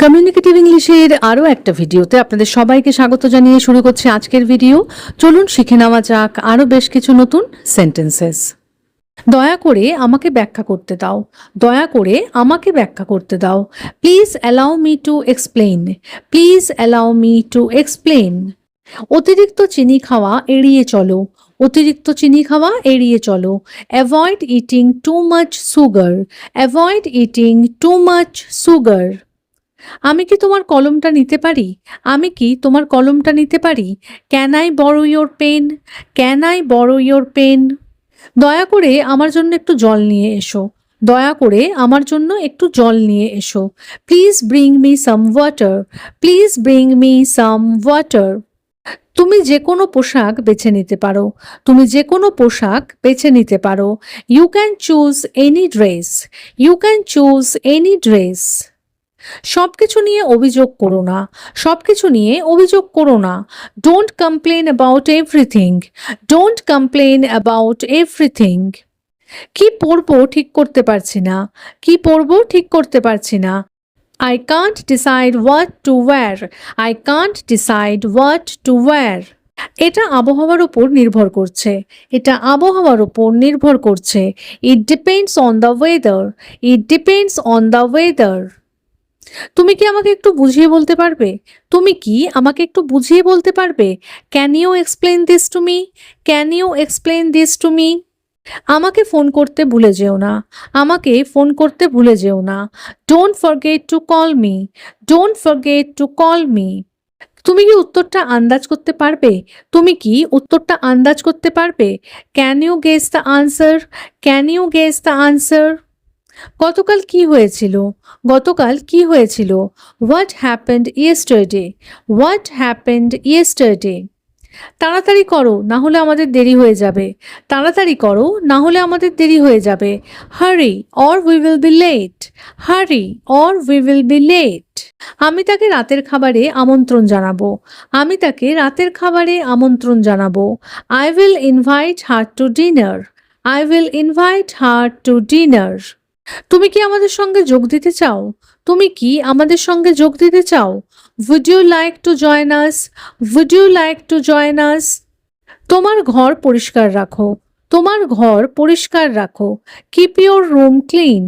Communicative ইংলিশের আরও একটা ভিডিওতে আপনাদের সবাইকে স্বাগত জানিয়ে শুরু করছি আজকের ভিডিও। চলুন শিখে নেওয়া যাক আরও বেশ কিছু নতুন সেন্টেন্সেস। দয়া করে আমাকে ব্যাখ্যা করতে দাও, দয়া করে আমাকে ব্যাখ্যা করতে দাও। Please allow me to explain, please allow me to explain. অতিরিক্ত চিনি খাওয়া এড়িয়ে চলো, অতিরিক্ত চিনি খাওয়া এড়িয়ে চলো। Avoid eating too much sugar, avoid eating too much sugar. আমি কি তোমার কলমটা নিতে পারি, আমি কি তোমার কলমটা নিতে পারি। Can I borrow your pen, can I borrow your pen. দয়া করে আমার জন্য একটু জল নিয়ে এসো, দয়া করে আমার জন্য একটু জল নিয়ে এসো। Please bring me some water, please bring me some water. তুমি যে কোনো পোশাক বেছে নিতে পারো, তুমি যে কোনো পোশাক বেছে নিতে পারো। You can choose any dress, you can choose any dress. সবকিছু নিয়ে অভিযোগ করো না, সবকিছু নিয়ে অভিযোগ করো না। Don't complain about everything, don't complain about everything. কি পরবো ঠিক করতে পারছি না, কি পরবো ঠিক করতে পারছি না। I can't decide what to wear, I can't decide what to wear. এটা আবহাওয়ার উপর নির্ভর করছে, এটা আবহাওয়ার উপর নির্ভর করছে। It depends on the weather, it depends on the weather. তুমি কি আমাকে একটু বুঝিয়ে বলতে পারবে, তুমি কি আমাকে একটু বুঝিয়ে বলতে পারবে। Can you explain this to me, can you explain this to me. আমাকে ফোন করতে ভুলে যেও না, আমাকে ফোন করতে ভুলে যেও না। Don't forget to call me, don't forget to call me. তুমি কি উত্তরটা আন্দাজ করতে পারবে, তুমি কি উত্তরটা আন্দাজ করতে পারবে। Can you guess the answer, can you guess the answer. গতকাল কি হয়েছিল, গতকাল কি হয়েছিল। What happened yesterday, what happened yesterday. তাড়াতাড়ি করো না হলে আমাদের দেরি হয়ে যাবে, তাড়াতাড়ি করো না হলে আমাদের দেরি হয়ে যাবে। Hurry or we will be late, hurry or we will be late. আমি তাকে রাতের খাবারে আমন্ত্রণ জানাবো, আমি তাকে রাতের খাবারে আমন্ত্রণ জানাবো। I will invite her to dinner, I will invite her to dinner. তুমি কি আমাদের সঙ্গে যোগ দিতে চাও, তুমি কি আমাদের সঙ্গে যোগ দিতে চাও। Would you like to join us, would you like to join us? তোমার ঘর পরিষ্কার রাখো, তোমার ঘর পরিষ্কার রাখো। Keep your room clean,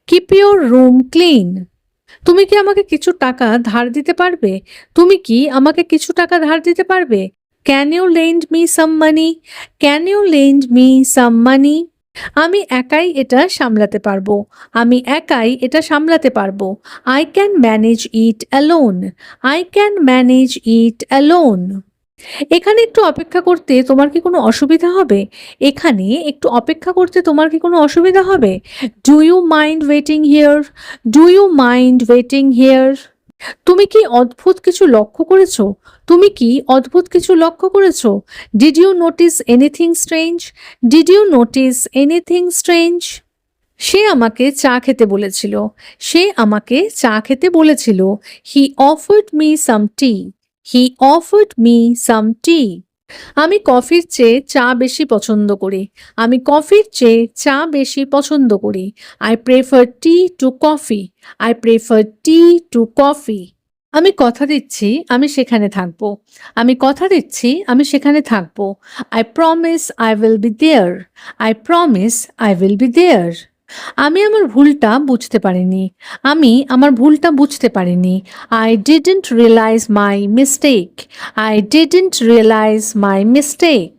keep your room clean. তুমি কি আমাকে কিছু টাকা ধার দিতে পারবে, তুমি কি আমাকে কিছু টাকা ধার দিতে পারবে। Can you lend me some money, can you lend me some money? আমি একাই এটা সামলাতে পারবো, আমি একাই এটা সামলাতে পারবো। I can manage it alone, I can manage it alone. এখানে একটু অপেক্ষা করতে তোমার কি কোনো অসুবিধা হবে, এখানে একটু অপেক্ষা করতে তোমার কি কোনো অসুবিধা হবে। Do you mind waiting here, do you mind waiting here. তুমি কি অদ্ভুত কিছু লক্ষ্য করেছো, তুমি কি অদ্ভুত কিছু লক্ষ্য করেছো। Did you notice anything strange, did you notice anything strange. সে আমাকে চা খেতে বলেছিল, সে আমাকে চা খেতে বলেছিল। He offered me some tea, he offered me some tea. আমি কফির চেয়ে চা বেশি পছন্দ করি, আমি কফির চেয়ে চা বেশি পছন্দ করি। I prefer T to coffee, I prefer T to coffee. আমি কথা দিচ্ছি আমি সেখানে থাকবো, আমি কথা দিচ্ছি আমি সেখানে থাকবো। I promise I will be there, I promise I will be there. আমি আমার ভুলটা বুঝতে পারিনি, আমি আমার ভুলটা বুঝতে পারিনি। I didn't realise my mistake, I didn't realise my mistake.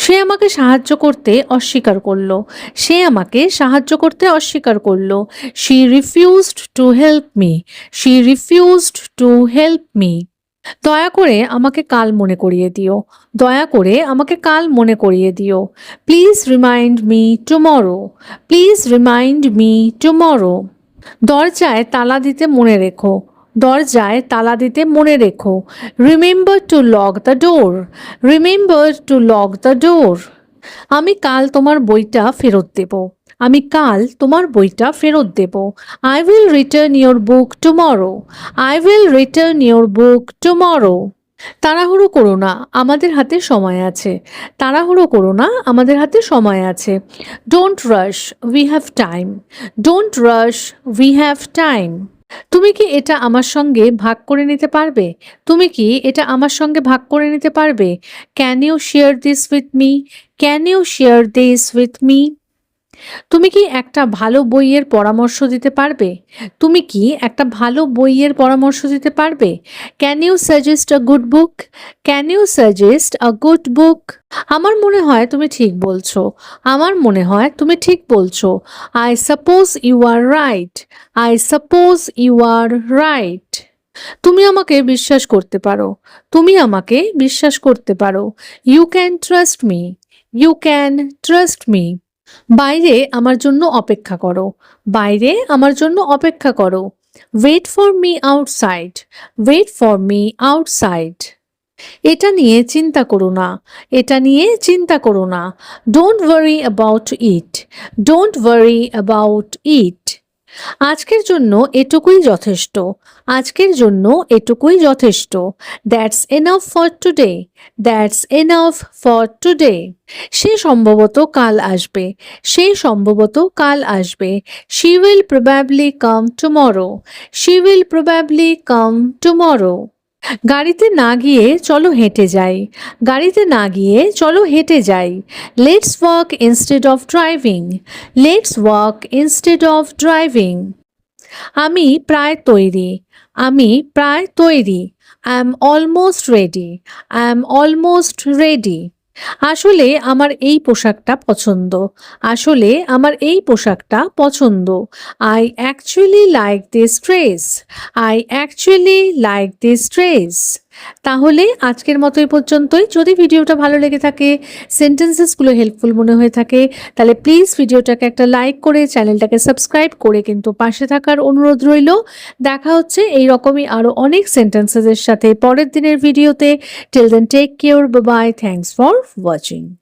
সে আমাকে সাহায্য করতে অস্বীকার করলো, সে আমাকে সাহায্য করতে অস্বীকার করলো। She refused to help me, she refused to help me. দয়া করে আমাকে কাল মনে করিয়ে দিও, দয়া করে আমাকে কাল মনে করিয়ে দিও। Please remind me tomorrow, please remind me tomorrow. দরজায় তালা দিতে মনে রেখো, দরজায় তালা দিতে মনে রেখো। Remember to lock the door, remember to lock the door. আমি কাল তোমার বইটা ফেরত দেব, আমি কাল তোমার বইটা ফেরত দেব। I will return your book tomorrow, I will return your book tomorrow. তাড়াহুড়ো করো না আমাদের হাতে সময় আছে, তাড়াহুড়ো করো না আমাদের হাতে সময় আছে। Don't rush we have time, don't rush we have time. তুমি কি এটা আমার সঙ্গে ভাগ করে নিতে পারবে? তুমি কি এটা আমার সঙ্গে ভাগ করে নিতে পারবে? Can you share this with me? Can you share this with me? তুমি কি একটা ভালো বইয়ের পরামর্শ দিতে পারবে? তুমি কি একটা ভালো বইয়ের পরামর্শ দিতে পারবে? Can you suggest a good book? Can you suggest a good book? আমার মনে হয় তুমি ঠিক বলছো। আমার মনে হয় তুমি ঠিক বলছো। I suppose you are right. I suppose you are right. তুমি আমাকে বিশ্বাস করতে পারো। তুমি আমাকে বিশ্বাস করতে পারো। You can trust me. You can trust me. বাইরে আমার জন্য অপেক্ষা করো। বাইরে আমার জন্য অপেক্ষা করো। Wait for me outside. Wait for me outside. এটা নিয়ে চিন্তা করো না। এটা নিয়ে চিন্তা করো না। Don't worry about it. Don't worry about it. আজকের জন্য এটুকুই যথেষ্ট। আজকের জন্য এটুকুই যথেষ্ট। That's enough for today. That's enough for today. সে সম্ভবত কাল আসবে। সে সম্ভবত কাল আসবে। She will probably come tomorrow. She will probably come tomorrow. গাড়িতে না গিয়ে চলো হেঁটে যাই। গাড়িতে না গিয়ে চলো হেঁটে যাই। Let's walk instead of driving. Let's walk instead of driving. আমি প্রায় তৈরি। আমি প্রায় তৈরি। I am almost ready. I am almost ready. আসলে আমার এই পোশাকটা পছন্দ। আসলে আমার এই পোশাকটা পছন্দ। I actually like this dress. I actually like this dress. তাহলে আজকের মতো এই পর্যন্তই। যদি ভিডিওটা ভালো লেগে থাকে, সেন্টেন্সেসগুলো হেল্পফুল মনে হয়ে থাকে, তাহলে প্লিজ ভিডিওটাকে একটা লাইক করে চ্যানেলটাকে সাবস্ক্রাইব করে কিন্তু পাশে থাকার অনুরোধ রইল। দেখা হচ্ছে এই রকমই আরও অনেক সেন্টেন্সেসের সাথে পরের দিনের ভিডিওতে। Till then take care, bye bye, thanks for watching.